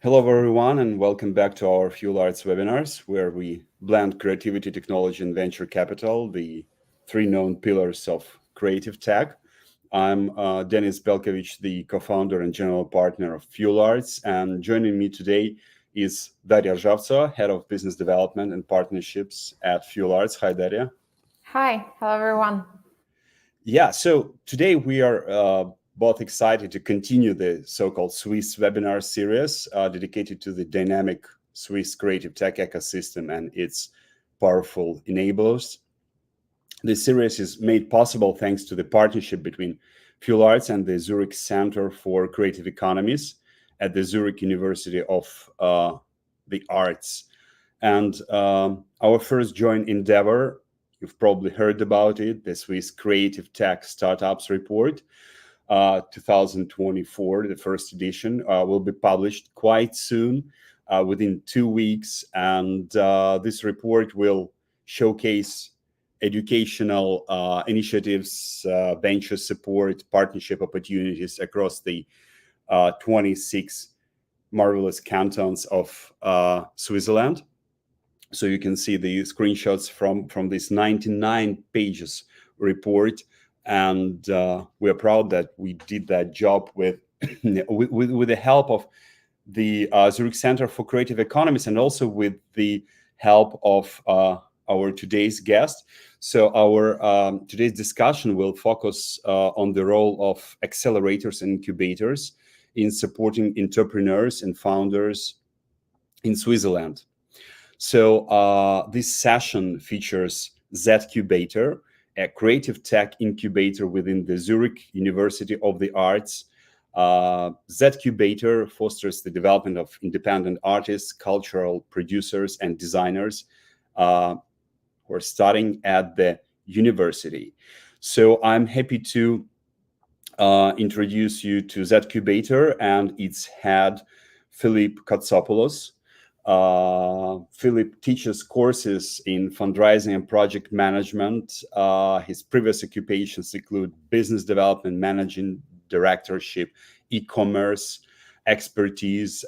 Hello, everyone, and welcome back to our Fuel Arts webinars, where we blend creativity, technology, and venture capital, the three known pillars of creative tech. I'm Denis Belkovich, the co-founder and general partner of Fuel Arts, and joining me today is Daria Rzhavtsova, head of business development and partnerships at Fuel Arts. Hi, Daria. Hi, hello, everyone. Yeah, so today we are both excited to continue the so-called Swiss webinar series dedicated to the dynamic Swiss creative tech ecosystem and its powerful enablers. This series is made possible thanks to the partnership between Fuel Arts and the Zurich Center for Creative Economies at the Zurich University of the Arts. And our first joint endeavor, you've probably heard about it, the Swiss Creative Tech Startups Report, 2024, the first edition, will be published quite soon, within 2 weeks. And this report will showcase educational initiatives, venture support, partnership opportunities across the 26 marvelous cantons of Switzerland. So you can see the screenshots from this 99 pages report. And we are proud that we did that job with the help of the Zurich Center for Creative Economies and also with the help of our today's guest. So our today's discussion will focus on the role of accelerators and incubators in supporting entrepreneurs and founders in Switzerland. So this session features Z-Kubator, a creative tech incubator within the Zurich University of the Arts. Z-Kubator fosters the development of independent artists, cultural producers, and designers who are studying at the university. So I'm happy to introduce you to Z-Kubator and its head, Philipp Kotsopoulos. Philipp teaches courses in fundraising and project management. His previous occupations include business development, managing directorship, e-commerce, expertise,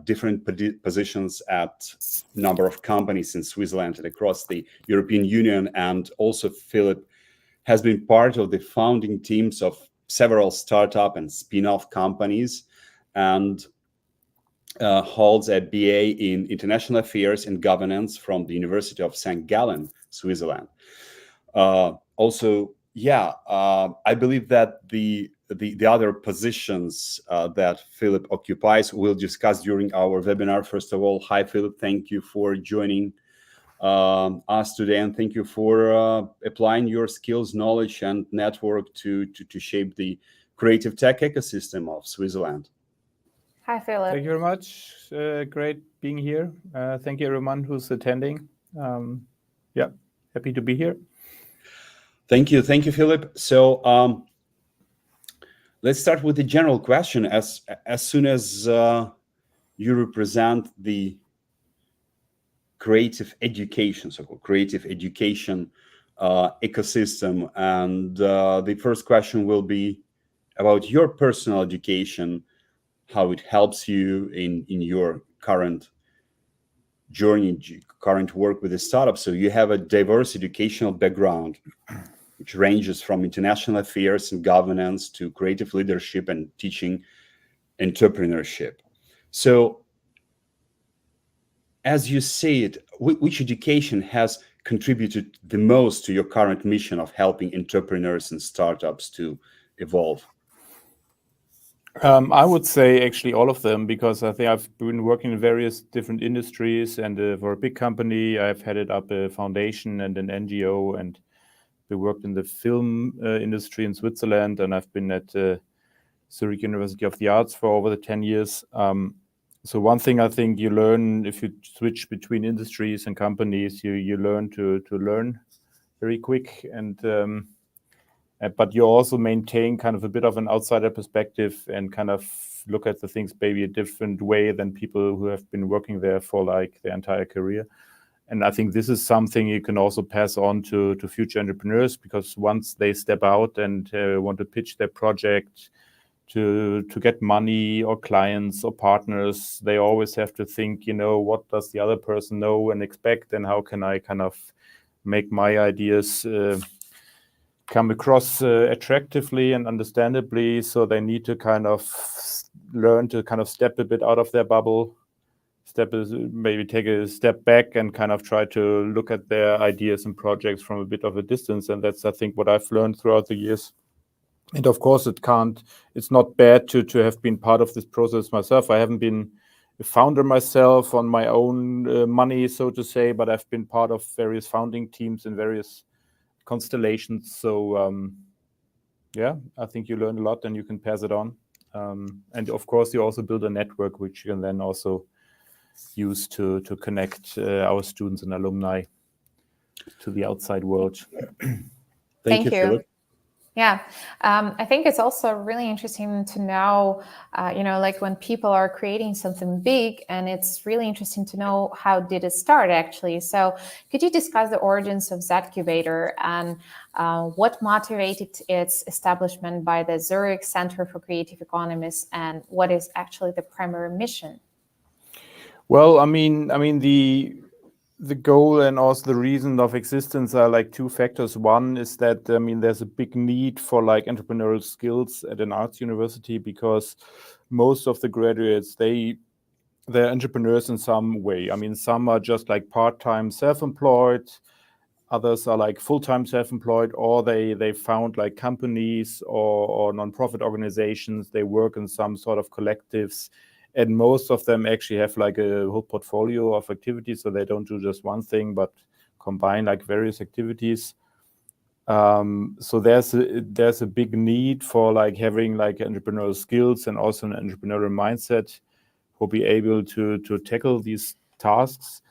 different positions at a number of companies in Switzerland and across the European Union. And also Philipp has been part of the founding teams of several startup and spin-off companies, and holds a BA in International Affairs and Governance from the University of St. Gallen, Switzerland. I believe that the other positions that Philipp occupies we'll discuss during our webinar. First of all, hi, Philipp. Thank you for joining us today, and thank you for applying your skills, knowledge, and network to shape the creative tech ecosystem of Switzerland. Hi, Philipp. Thank you very much. Great being here. Thank you, everyone who's attending. Happy to be here. Thank you, Philipp. So let's start with the general question. As soon as you represent the creative education, so-called creative education ecosystem, and the first question will be about your personal education, how it helps you in your current journey, current work with the startup. So you have a diverse educational background, which ranges from international affairs and governance to creative leadership and teaching entrepreneurship. So as you see it, which education has contributed the most to your current mission of helping entrepreneurs and startups to evolve? I would say actually all of them, because I think I've been working in various different industries, and for a big company, I've headed up a foundation and an NGO, and we worked in the film industry in Switzerland, and I've been at Zurich University of the Arts for over 10 years. So one thing I think you learn if you switch between industries and companies, you learn to learn very quick, and but you also maintain kind of a bit of an outsider perspective and kind of look at the things maybe a different way than people who have been working there for like their entire career. And I think this is something you can also pass on to future entrepreneurs, because once they step out and want to pitch their project to get money or clients or partners, they always have to think, what does the other person know and expect, and how can I kind of make my ideas come across attractively and understandably. So they need to kind of learn to kind of step a bit out of their bubble, maybe take a step back and kind of try to look at their ideas and projects from a bit of a distance. And that's, I think, what I've learned throughout the years. And of course, it's not bad to have been part of this process myself. I haven't been a founder myself on my own money, so to say, but I've been part of various founding teams in various constellations. So yeah, I think you learn a lot and you can pass it on. And of course, you also build a network which you can then also use to connect our students and alumni to the outside world. Thank you, Philipp. Yeah, I think it's also really interesting to know, like when people are creating something big, and it's really interesting to know how did it start actually. So could you discuss the origins of Z-Kubator and what motivated its establishment by the Zurich Center for Creative Economies, and what is actually the primary mission? Well, I mean, the goal and also the reason of existence are like two factors. One is that, there's a big need for like entrepreneurial skills at an arts university, because most of the graduates, they're entrepreneurs in some way. Some are just like part-time self-employed, others are like full-time self-employed, or they found like companies or non-profit organizations. They work in some sort of collectives. And most of them actually have like a whole portfolio of activities. So they don't do just one thing, but combine like various activities. So there's a big need for like having like entrepreneurial skills and also an entrepreneurial mindset who be able to tackle these tasks.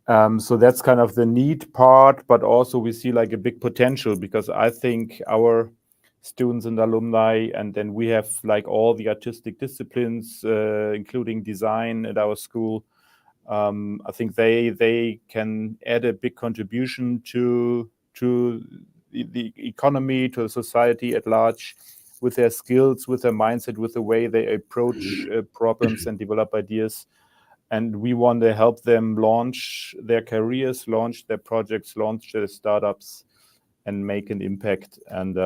So that's kind of the need part, but also we see like a big potential, because I think our students and alumni, and then we have like all the artistic disciplines, including design at our school. I think they can add a big contribution to the economy, to the society at large, with their skills, with their mindset, with the way they approach problems and develop ideas. And we want to help them launch their careers, launch their projects, launch their startups, and make an impact. And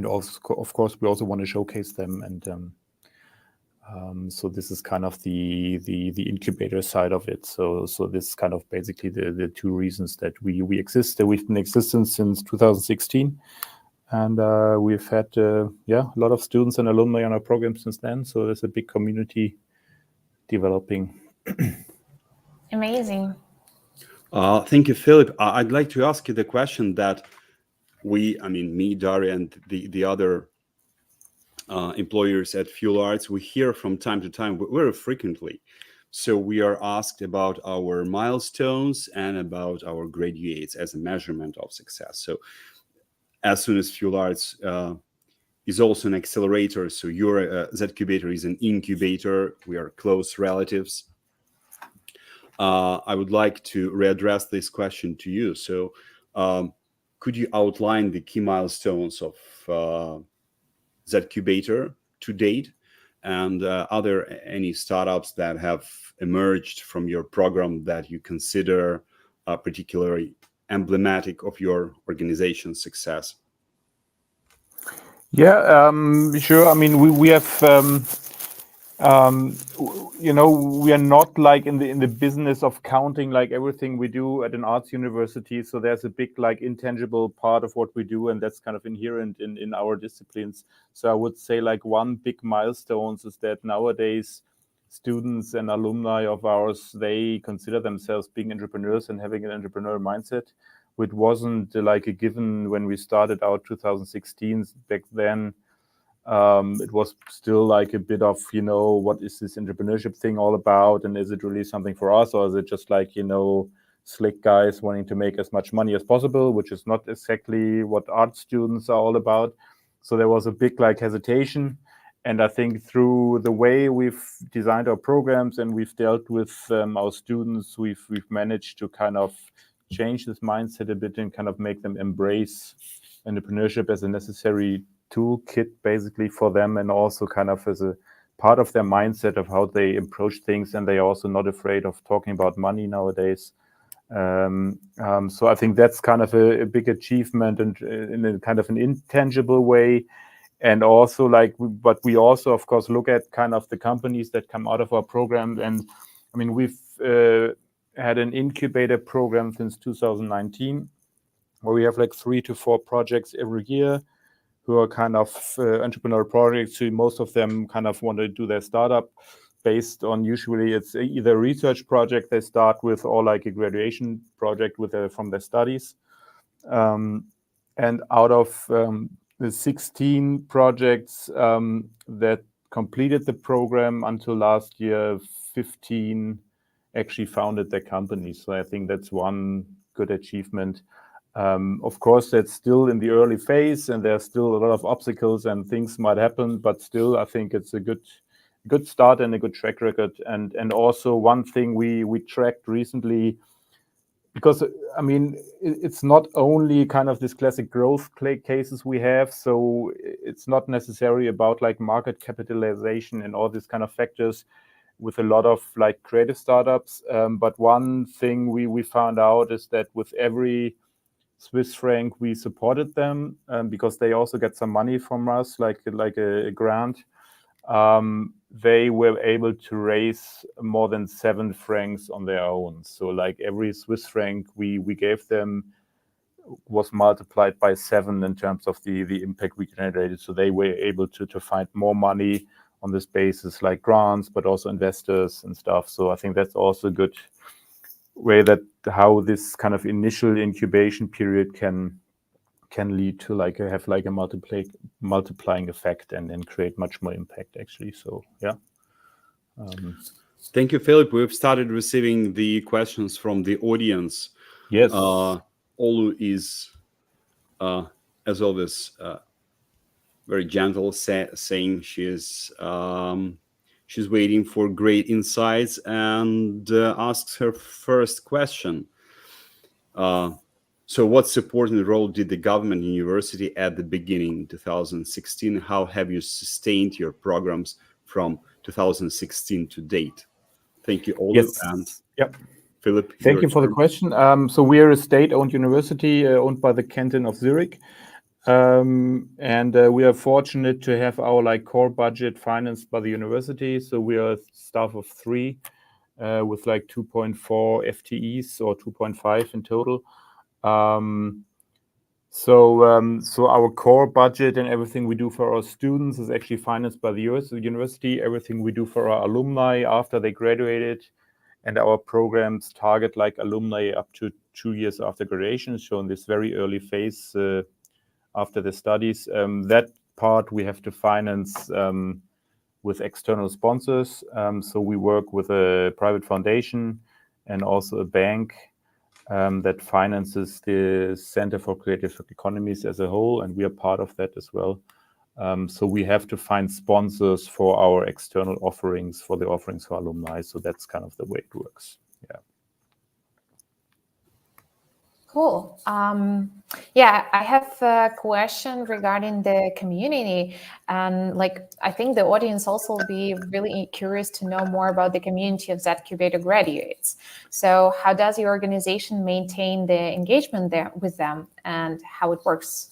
also, of course, we also want to showcase them. And so this is kind of the incubator side of it. So this is kind of basically the two reasons that we exist. We've been in existence since 2016, and we've had a lot of students and alumni on our program since then. So there's a big community developing. Amazing. Thank you, Philipp. I'd like to ask you the question that me, Daria, and the other employers at Fuel Arts, we hear from time to time, very frequently. So we are asked about our milestones and about our graduates as a measurement of success. So as soon as Fuel Arts is also an accelerator, so your Z-Kubator is an incubator, we are close relatives. I would like to readdress this question to you. So could you outline the key milestones of Z-Kubator to date? And are there any startups that have emerged from your program that you consider particularly emblematic of your organization's success? Yeah, sure. We have, we are not like in the business of counting like everything we do at an arts university. So there's a big like intangible part of what we do, and that's kind of inherent in our disciplines. So I would say like one big milestone is that nowadays students and alumni of ours, they consider themselves being entrepreneurs and having an entrepreneurial mindset, which wasn't like a given when we started out 2016. Back then, it was still like a bit of, what is this entrepreneurship thing all about? And is it really something for us? Or is it just like, slick guys wanting to make as much money as possible, which is not exactly what art students are all about. So there was a big like hesitation. And I think through the way we've designed our programs and we've dealt with our students, we've managed to kind of change this mindset a bit and kind of make them embrace entrepreneurship as a necessary toolkit basically for them, and also kind of as a part of their mindset of how they approach things, and they are also not afraid of talking about money nowadays. So I think that's kind of a big achievement, and in a kind of an intangible way. And also but we also of course look at kind of the companies that come out of our program. And I mean, we've had an incubator program since 2019, where we have like 3 to 4 projects every year, who are kind of entrepreneurial projects. So most of them kind of want to do their startup based on, usually it's either a research project they start with, or like a graduation project from their studies. And out of the 16 projects that completed the program until last year, 15 actually founded their companies. So I think that's one good achievement. Of course, that's still in the early phase, and there's still a lot of obstacles and things might happen, but still, I think it's a good start and a good track record. And also one thing we tracked recently, because I mean, it's not only kind of this classic growth cases we have, so it's not necessarily about like market capitalization and all these kind of factors with a lot of like creative startups. But one thing we found out is that with every Swiss franc we supported them, because they also get some money from us, like a grant. They were able to raise more than 7 francs on their own. So like every Swiss franc we gave them was multiplied by 7 in terms of the impact we generated. So they were able to find more money on this basis, like grants, but also investors and stuff. So I think that's also a good way that how this kind of initial incubation period can lead to have a multiplying effect and create much more impact actually. So yeah. Thank you, Philip. We've started receiving the questions from the audience. Yes. Olu is, as always, very gentle, saying she's waiting for great insights, and asks her first question. So what supporting role did the government university at the beginning in 2016? How have you sustained your programs from 2016 to date? Thank you, Olu. Yes. And yep. Philip. Thank you for the question. So we are a state-owned university owned by the canton of Zurich. And we are fortunate to have our core budget financed by the university. So we are a staff of 3 with 2.4 FTEs or 2.5 in total. So our core budget and everything we do for our students is actually financed by the university. Everything we do for our alumni after they graduated, and our programs target alumni up to 2 years after graduation, so in this very early phase after the studies. That part we have to finance with external sponsors. So we work with a private foundation and also a bank that finances the Center for Creative Economies as a whole, and we are part of that as well. So we have to find sponsors for our external offerings, for the offerings for alumni. So that's kind of the way it works. Yeah. Cool. Yeah, I have a question regarding the community. And I think the audience also will be really curious to know more about the community of Z-Kubator graduates. So how does your organization maintain the engagement there with them, and how it works?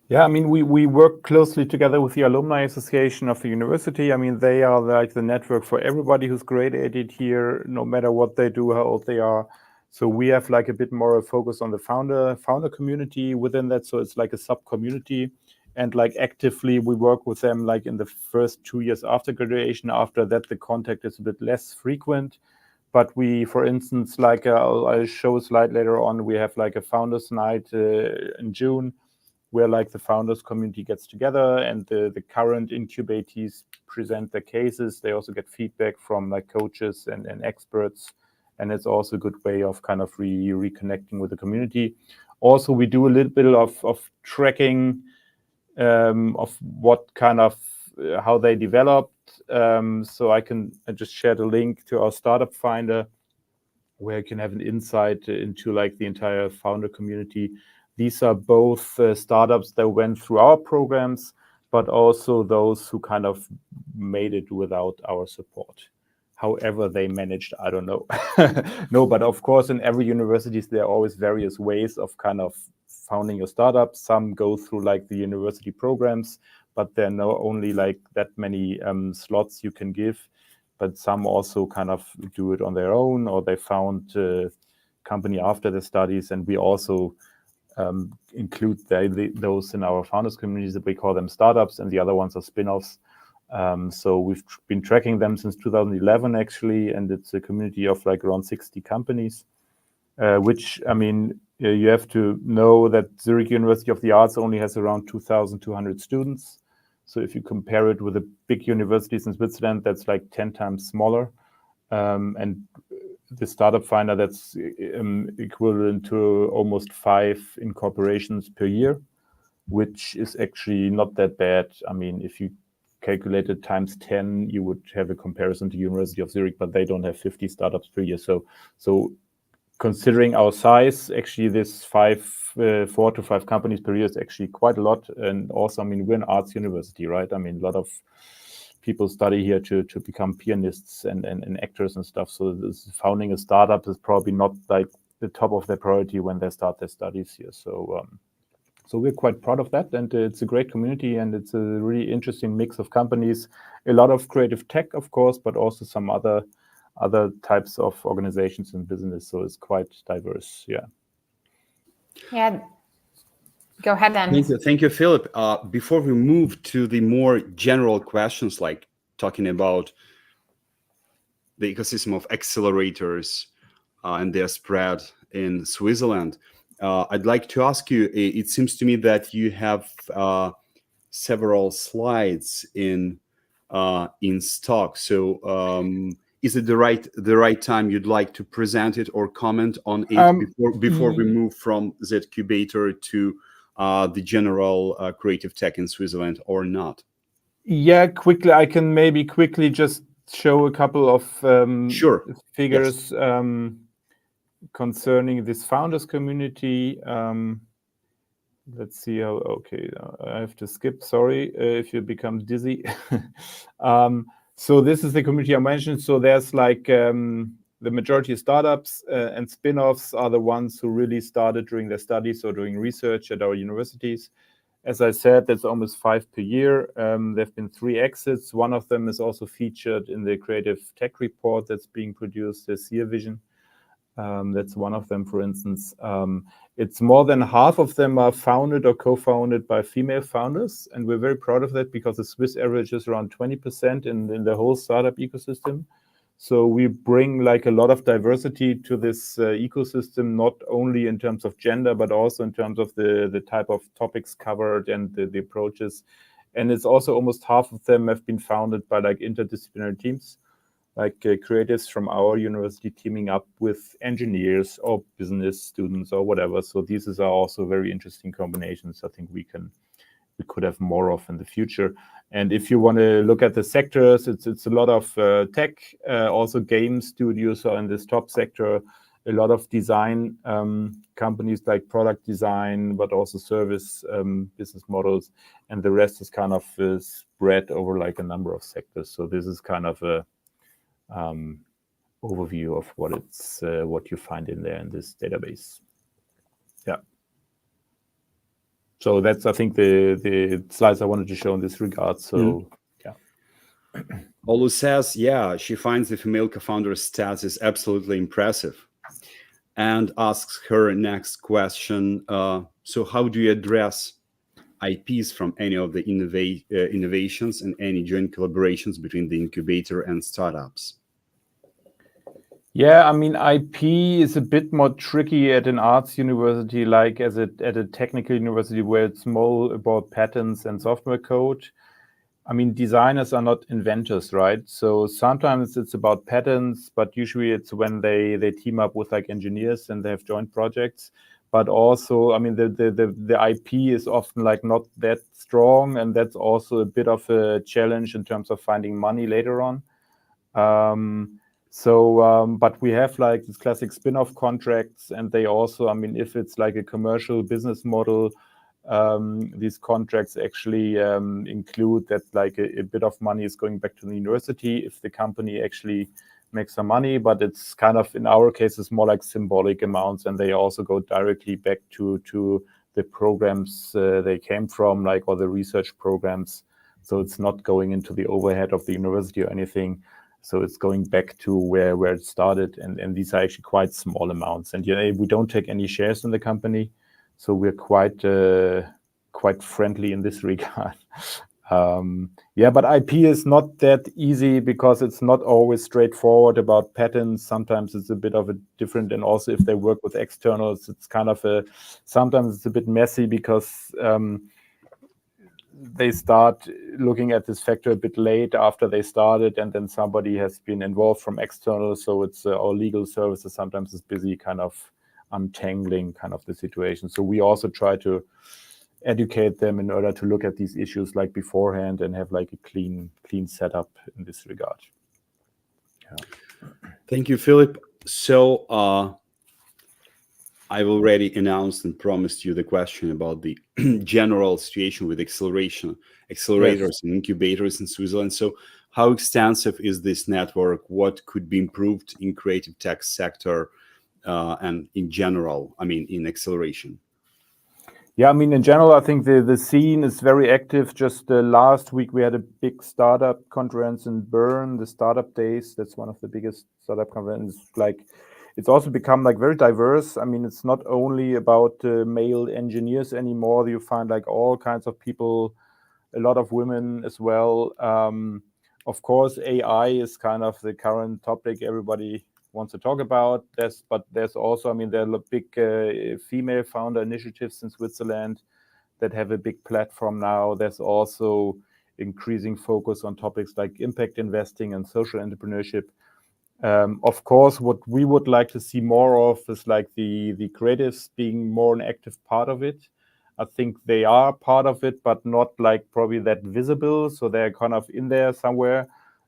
Yeah, I mean, we work closely together with the Alumni Association of the university. I mean, they are the network for everybody who's graduated here, no matter what they do, how old they are. So we have a bit more of a focus on the founder community within that. So it's a sub-community, and actively we work with them in the first 2 years after graduation. After that, the contact is a bit less frequent. But we, for instance, I'll show a slide later on, we have a founders night in June, where the founders community gets together, and the current incubatees present their cases. They also get feedback from coaches and experts. And it's also a good way of kind of reconnecting with the community. Also, we do a little bit of tracking of what kind of, how they developed. So I just share the link to our startup finder, where you can have an insight into the entire founder community. These are both startups that went through our programs, but also those who kind of made it without our support. However they managed, I don't know. No, but of course, in every university, there are always various ways of kind of founding a startup. Some go through like the university programs, but there are no only like that many slots you can give. But some also kind of do it on their own, or they found a company after the studies. And we also include those in our founders communities, that we call them startups, and the other ones are spin-offs. So we've been tracking them since 2011, actually, and it's a community of like around 60 companies, which, I mean, you have to know that Zurich University of the Arts only has around 2,200 students. So if you compare it with the big universities in Switzerland, that's like 10 times smaller. And the Startup Finder, that's equivalent to almost 5 incorporations per year, which is actually not that bad. I mean, if you calculate it times 10, you would have a comparison to University of Zurich, but they don't have 50 startups per year. So considering our size, actually this 4 to 5 companies per year is actually quite a lot. And also, I mean, we're an arts university, right? I mean, a lot of people study here to become pianists and actors and stuff. So this founding a startup is probably not like the top of their priority when they start their studies here. So we're quite proud of that, and it's a great community, and it's a really interesting mix of companies. A lot of creative tech, of course, but also some other types of organizations and business. So it's quite diverse. Yeah. Yeah. Go ahead, Dan. Thank you, Philipp. Before we move to the more general questions, like talking about the ecosystem of accelerators and their spread in Switzerland, I'd like to ask you, it seems to me that you have several slides in stock. So is it the right time you'd like to present it or comment on it before we move from Z-Kubator to the general creative tech in Switzerland, or not? Yeah, quickly. I can maybe quickly just show a couple of figures. Yes. Concerning this founders community. Let's see how, okay, I have to skip, sorry, if you become dizzy. So this is the community I mentioned. So there's like the majority of startups and spin-offs are the ones who really started during their studies or doing research at our universities. As I said, that's almost 5 per year. There have been 3 exits. One of them is also featured in the creative tech report that's being produced this year, Vision. That's one of them, for instance. It's more than half of them are founded or co-founded by female founders. And we're very proud of that, because the Swiss average is around 20% in the whole startup ecosystem. So we bring like a lot of diversity to this ecosystem, not only in terms of gender, but also in terms of the type of topics covered and the approaches. And it's also almost half of them have been founded by like interdisciplinary teams, like creatives from our university teaming up with engineers or business students or whatever. So these are also very interesting combinations. I think we could have more of in the future. And if you want to look at the sectors, it's a lot of tech, also game studios are in this top sector, a lot of design companies like product design, but also service business models. And the rest is kind of spread over like a number of sectors. So this is kind of a overview of what you find in there in this database. Yeah. So that's, I think, the slides I wanted to show in this regard. So yeah. Olu says, yeah, she finds the female co-founder stats is absolutely impressive, and asks her next question. So how do you address IPs from any of the innovations and any joint collaborations between the incubator and startups? Yeah, I mean, IP is a bit more tricky at an arts university, like at a technical university where it's more about patents and software code. I mean, designers are not inventors, right? So sometimes it's about patents, but usually it's when they team up with like engineers and they have joint projects. But also, I mean, the IP is often like not that strong, and that's also a bit of a challenge in terms of finding money later on. So, but we have like these classic spin-off contracts, and they also, I mean, if it's like a commercial business model, these contracts actually include that like a bit of money is going back to the university if the company actually makes some money, but it's kind of, in our case, it's more like symbolic amounts, and they also go directly back to the programs they came from, like, or the research programs. So it's not going into the overhead of the university or anything. So it's going back to where it started, and these are actually quite small amounts. And we don't take any shares in the company, so we're quite friendly in this regard. But IP is not that easy because it's not always straightforward about patents. Sometimes it's a bit of a different, and also if they work with externals, it's kind of sometimes it's a bit messy because they start looking at this factor a bit late after they started, and then somebody has been involved from external. So it's our legal services sometimes is busy kind of untangling kind of the situation. So we also try to educate them in order to look at these issues like beforehand and have like a clean setup in this regard. Yeah. Thank you, Philipp. So I've already announced and promised you the question about the general situation with accelerators and incubators in Switzerland. So how extensive is this network? What could be improved in creative tech sector and in general, I mean, in acceleration? Yeah, I mean, in general, I think the scene is very active. Just last week, we had a big startup conference in Bern, the Startup Days. That's one of the biggest startup conferences. Like, it's also become like very diverse. I mean, it's not only about male engineers anymore. You find like all kinds of people, a lot of women as well. Of course, AI is kind of the current topic everybody wants to talk about. But there's also, I mean, there are big female founder initiatives in Switzerland that have a big platform now. There's also increasing focus on topics like impact investing and social entrepreneurship. Of course, what we would like to see more of is like the creatives being more an active part of it. I think they are part of it, but not like probably that visible. So they're kind of in there somewhere.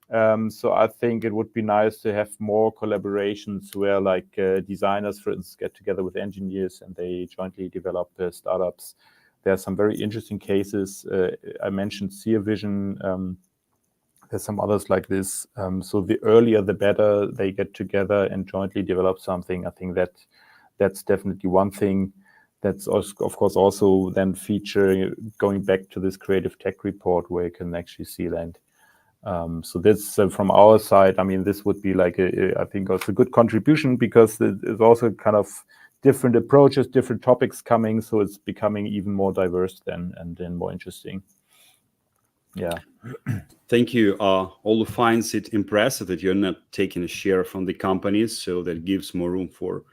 So I think it would be nice to have more collaborations where like designers, for instance, get together with engineers and they jointly develop startups. There are some very interesting cases. I mentioned Sear Vision. There's some others like this. So the earlier, the better they get together and jointly develop something. I think that's definitely one thing. That's also, of course, also then featuring going back to this creative tech report where you can actually see that. So this from our side, I mean, this would be like I think also a good contribution because there's also kind of different approaches, different topics coming. So it's becoming even more diverse then and then more interesting. Yeah. Thank you. Olu finds it impressive that you're not taking a share from the companies, so that gives more room for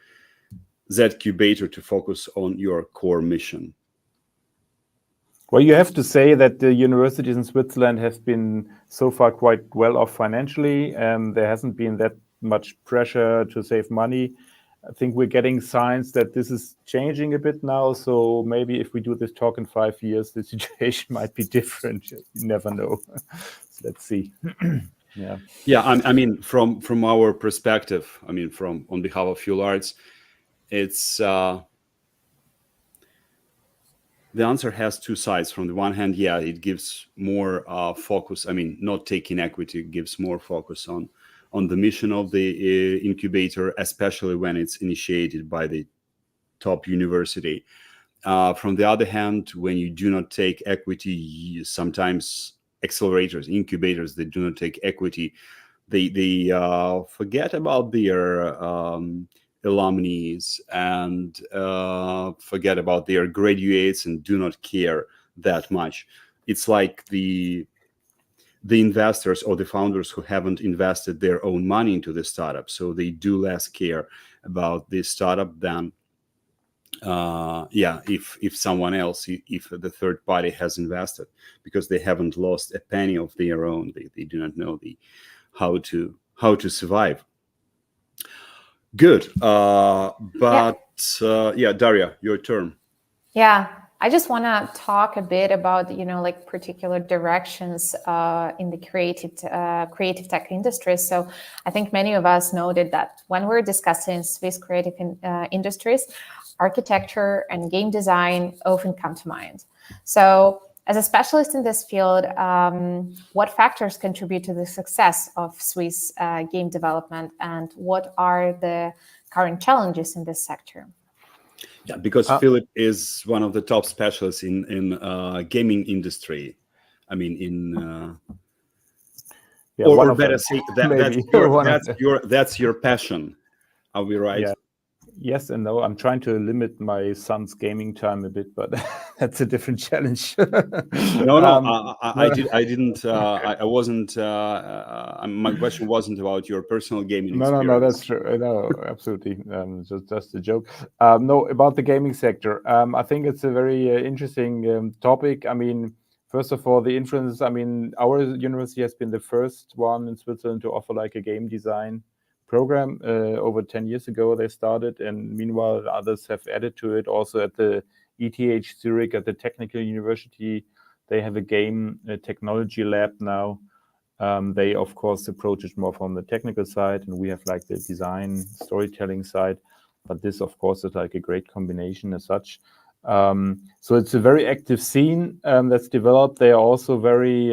Z-Kubator to focus on your core mission. Well, you have to say that the universities in Switzerland have been so far quite well off financially. There hasn't been that much pressure to save money. I think we're getting signs that this is changing a bit now. So maybe if we do this talk in 5 years, the situation might be different. You never know. So let's see. Yeah. Yeah, I mean, from our perspective, I mean, on behalf of Fuel Arts, it's the answer has two sides. From the one hand, yeah, it gives more focus. I mean, not taking equity gives more focus on the mission of the incubator, especially when it's initiated by the top university. From the other hand, when you do not take equity, sometimes accelerators, incubators that do not take equity, they forget about their alumni and forget about their graduates and do not care that much. It's like the investors or the founders who haven't invested their own money into the startup, so they do less care about this startup than if someone else, if the third party has invested, because they haven't lost a penny of their own. They do not know how to survive. Good. Daria, your turn. Yeah. I just want to talk a bit about, like particular directions in the creative tech industry. So I think many of us noted that when we're discussing Swiss creative industries, architecture and game design often come to mind. So as a specialist in this field, what factors contribute to the success of Swiss game development, and what are the current challenges in this sector? Yeah, because Philipp is one of the top specialists in gaming industry. I mean, or better say that's your passion. Are we right? Yeah. Yes and no. I'm trying to limit my son's gaming time a bit, but that's a different challenge. I didn't. I wasn't. My question wasn't about your personal gaming experience. No, that's true. No, absolutely. Just a joke. No, about the gaming sector. I think it's a very interesting topic. I mean, first of all, the influence. I mean, our university has been the first one in Switzerland to offer like a game design program. Over 10 years ago they started, and meanwhile others have added to it. Also at the ETH Zurich, at the Technical University, they have a game technology lab now. They of course approach it more from the technical side, and we have like the design storytelling side, but this of course is like a great combination as such. So it's a very active scene that's developed. They are also very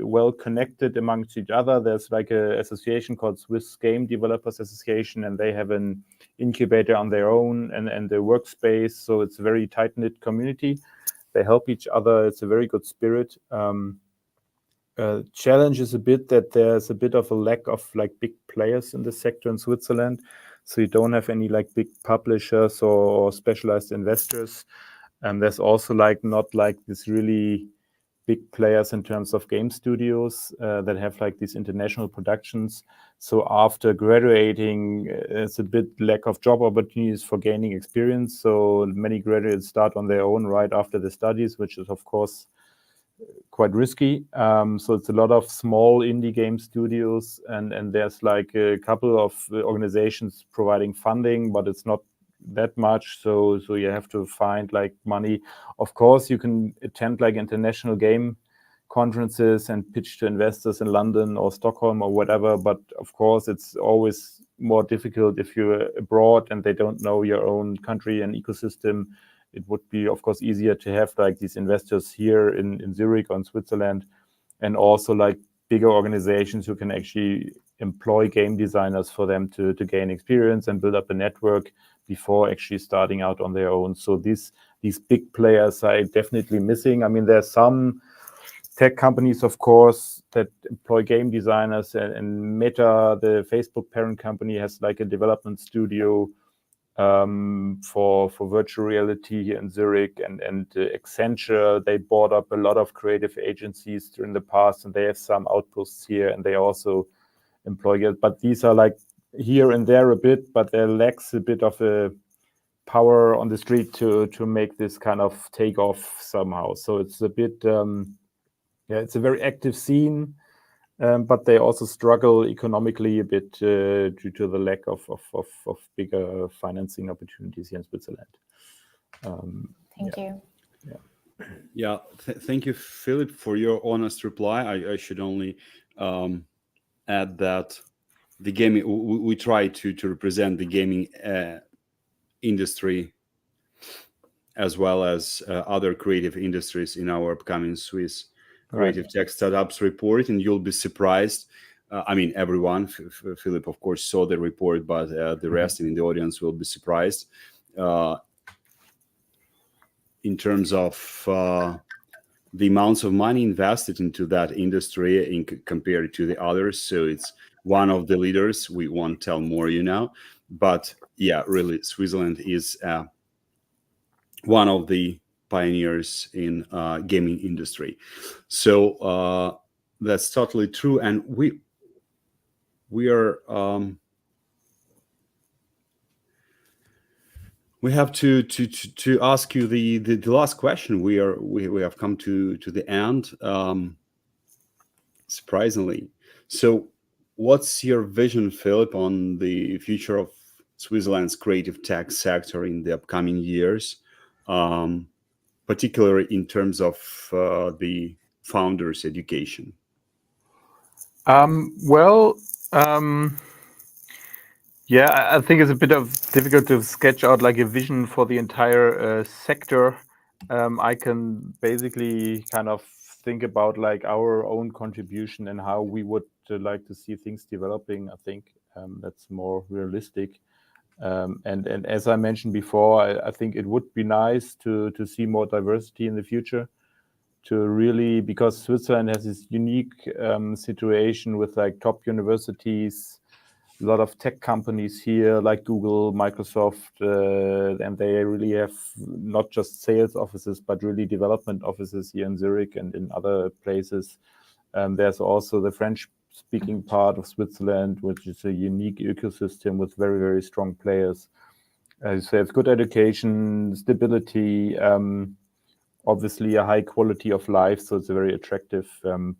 well connected amongst each other. There's like an association called Swiss Game Developers Association, and they have an incubator on their own and the workspace. So it's a very tight-knit community. They help each other. It's a very good spirit. Challenge is a bit that there's a bit of a lack of like big players in the sector in Switzerland. So you don't have any like big publishers or specialized investors. And there's also like not like this really big players in terms of game studios that have like these international productions. So after graduating, it's a bit lack of job opportunities for gaining experience. So many graduates start on their own right after the studies, which is of course quite risky. So it's a lot of small indie game studios, and there's like a couple of organizations providing funding, but it's not that much. So you have to find like money. Of course, you can attend like international game conferences and pitch to investors in London or Stockholm or whatever. But of course, it's always more difficult if you're abroad and they don't know your own country and ecosystem. It would be, of course, easier to have like these investors here in Zurich or in Switzerland, and also like bigger organizations who can actually employ game designers for them to gain experience and build up a network before actually starting out on their own. So these big players are definitely missing. I mean, there's some tech companies, of course, that employ game designers, and Meta, the Facebook parent company, has like a development studio for virtual reality here in Zurich, and Accenture, they bought up a lot of creative agencies during the past, and they have some outposts here, and they also employ it. But these are like here and there a bit, but there lacks a bit of a power on the street to make this kind of take off somehow. So it's a bit, it's a very active scene. But they also struggle economically a bit due to the lack of bigger financing opportunities here in Switzerland. Thank you. Yeah, thank you, Philipp, for your honest reply. I should only add that the gaming, we try to represent the gaming industry as well as other creative industries in our upcoming Swiss Creative Tech Startups report, and you'll be surprised. I mean, everyone, Philipp, of course, saw the report, but the rest in the audience will be surprised in terms of the amounts of money invested into that industry compared to the others. So it's one of the leaders. We won't tell more, but yeah, really, Switzerland is one of the pioneers in gaming industry. So that's totally true, and we are we have to ask you the last question. We have come to the end, surprisingly. So what's your vision, Philipp, on the future of Switzerland's creative tech sector in the upcoming years? particularly in terms of the founders' education? Yeah, I think it's a bit difficult to sketch out like a vision for the entire sector. I can basically kind of think about like our own contribution and how we would like to see things developing. I think that's more realistic. And as I mentioned before, I think it would be nice to see more diversity in the future, to really, because Switzerland has this unique situation with like top universities, a lot of tech companies here like Google, Microsoft, and they really have not just sales offices, but really development offices here in Zurich and in other places. There's also the French-speaking part of Switzerland, which is a unique ecosystem with very, very strong players. As you have good education, stability, obviously a high quality of life, so it's a very attractive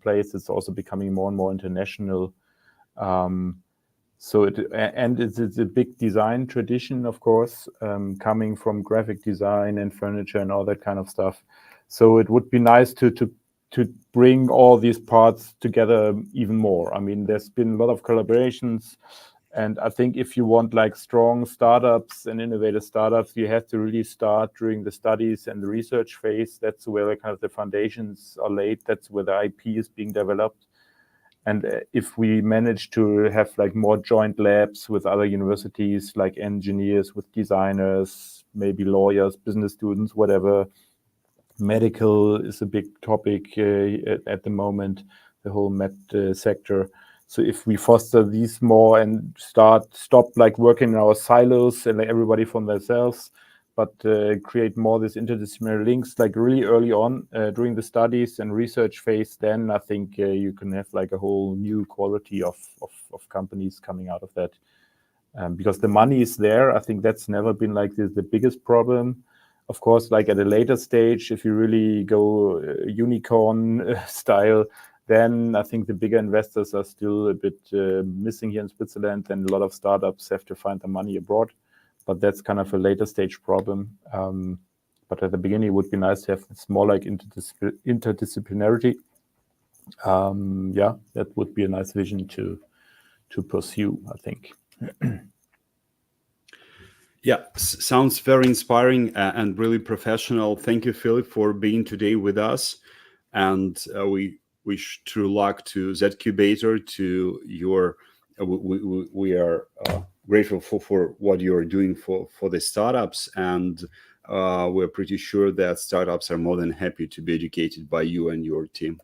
place. It's also becoming more and more international. So it's a big design tradition, of course, coming from graphic design and furniture and all that kind of stuff. So it would be nice to bring all these parts together even more. I mean, there's been a lot of collaborations, and I think if you want like strong startups and innovative startups, you have to really start during the studies and the research phase. That's where kind of the foundations are laid. That's where the IP is being developed. And if we manage to have like more joint labs with other universities, like engineers with designers, maybe lawyers, business students, whatever, medical is a big topic at the moment, the whole med sector. So if we foster these more and stop like working in our silos and like everybody from themselves, but create more this interdisciplinary links like really early on during the studies and research phase, then I think you can have like a whole new quality of companies coming out of that. Because the money is there. I think that's never been like the biggest problem. Of course, like at a later stage, if you really go unicorn style, then I think the bigger investors are still a bit missing here in Switzerland, and a lot of startups have to find the money abroad. But that's kind of a later stage problem. But at the beginning, it would be nice to have it's more like interdisciplinarity. Yeah, that would be a nice vision to pursue, I think. Yeah, sounds very inspiring and really professional. Thank you, Philipp, for being today with us. And we wish true luck to Z-Kubator, to your, we are grateful for what you're doing for the startups. And we're pretty sure that startups are more than happy to be educated by you and your team.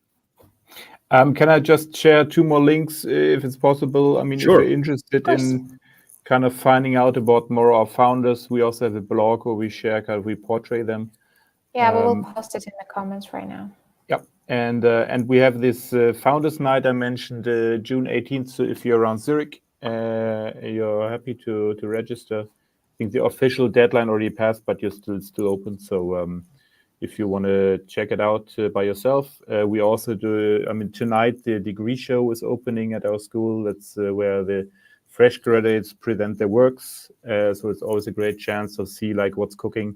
Can I just share 2 more links if it's possible? I mean, Sure. If you're interested in kind of finding out about more of our founders, we also have a blog where we share, kind of we portray them. Yeah, we will post it in the comments right now. Yep. And we have this Founders Night I mentioned, June 18th. So if you're around Zurich, you're happy to register. I think the official deadline already passed, but you're still open. So if you want to check it out by yourself, we also do. I mean, tonight the degree show is opening at our school. That's where the fresh graduates present their works. So it's always a great chance to see like what's cooking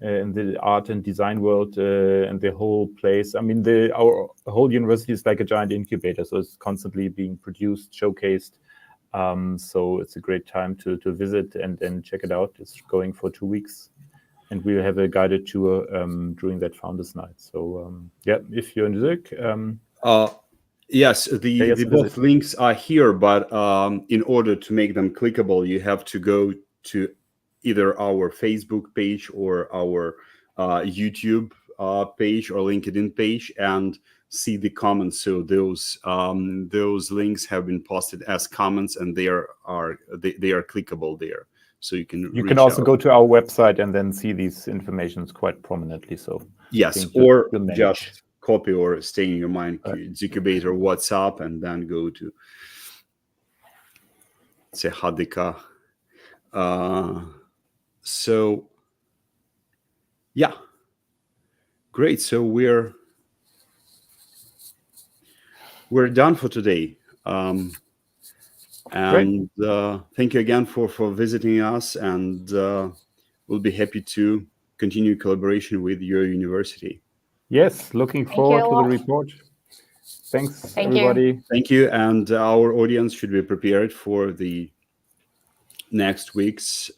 in the art and design world and the whole place. I mean, our whole university is like a giant incubator, so it's constantly being produced, showcased. So it's a great time to visit and check it out. It's going for 2 weeks, and we'll have a guided tour during that Founders Night. So yeah, if you're in Zurich. Yes, the both links are here, but in order to make them clickable, you have to go to either our Facebook page or our YouTube page or LinkedIn page and see the comments. So those links have been posted as comments, and they are clickable there. So you can also go to our website and then see these informations quite prominently. So yes, or just copy or stay in your mind Z-Kubator WhatsApp and then go to ZHdK. So yeah, great. So we're done for today. And thank you again for visiting us, and we'll be happy to continue collaboration with your university. Yes, looking forward to the report. Thanks, everybody. Thank you. And our audience should be prepared for the next week's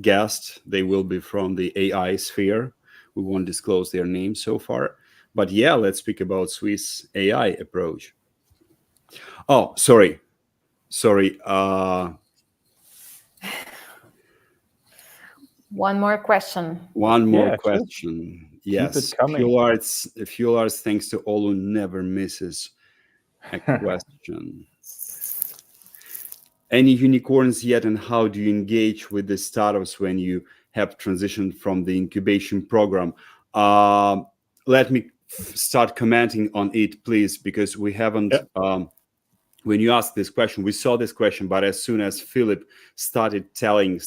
guest. They will be from the AI sphere. We won't disclose their name so far. But yeah, let's speak about Swiss AI approach. Oh, sorry. One more question. One more question. Sure. Yes. Fuel Arts, thanks to all who never misses a question. Any unicorns yet, and how do you engage with the startups when you have transitioned from the incubation program? Let me start commenting on it, please, because we haven't. When you asked this question, we saw this question, but as soon as Philipp started showing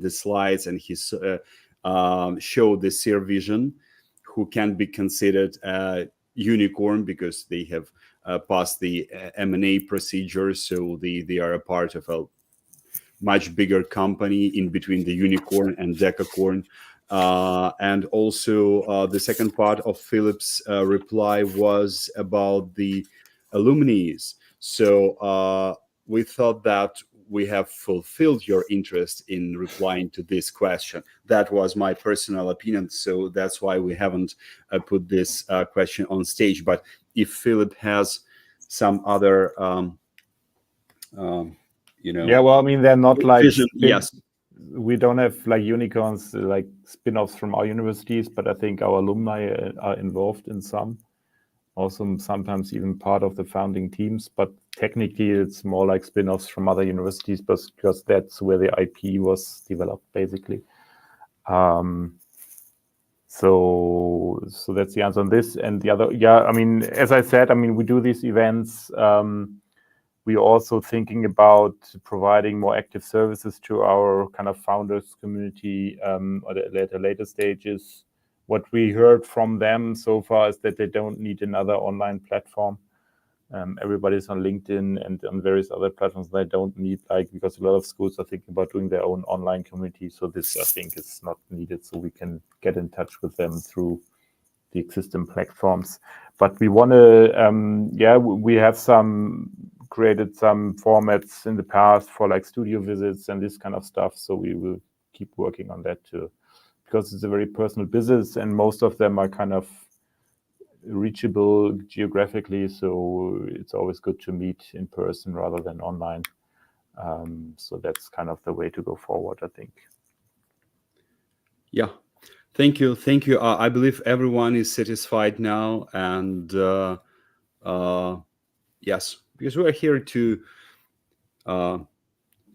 the slides, and he showed the Seer Vision, who can be considered a unicorn because they have passed the M&A procedure, so they are a part of a much bigger company in between the unicorn and decacorn. And also the second part of Philipp's reply was about the alumni. So we thought that we have fulfilled your interest in replying to this question. That was my personal opinion, so that's why we haven't put this question on stage. But if Philipp has some other, yeah, well, I mean, they're not like yes. We don't have like unicorns, like spin-offs from our universities, but I think our alumni are involved in some. Also, sometimes even part of the founding teams, but technically it's more like spin-offs from other universities, because that's where the IP was developed, basically. So that's the answer on this. And the other, yeah, I mean, as I said, I mean, we do these events. We're also thinking about providing more active services to our kind of founders community at the later stages. What we heard from them so far is that they don't need another online platform. Everybody's on LinkedIn and on various other platforms. They don't need, because a lot of schools are thinking about doing their own online community. So this, I think, is not needed. So we can get in touch with them through the existing platforms. But we want to, we have created some formats in the past for like studio visits and this kind of stuff. So we will keep working on that too, because it's a very personal business and most of them are kind of reachable geographically. So it's always good to meet in person rather than online. So that's kind of the way to go forward, I think. Yeah. Thank you. Thank you. I believe everyone is satisfied now. And yes, because we are here to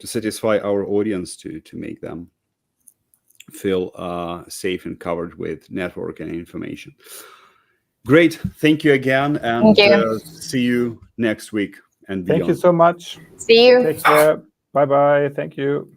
satisfy our audience, to make them feel safe and covered with network and information. Great. Thank you again. And see you next week and beyond. Thank you so much. See you. Take care. Bye-bye. Thank you.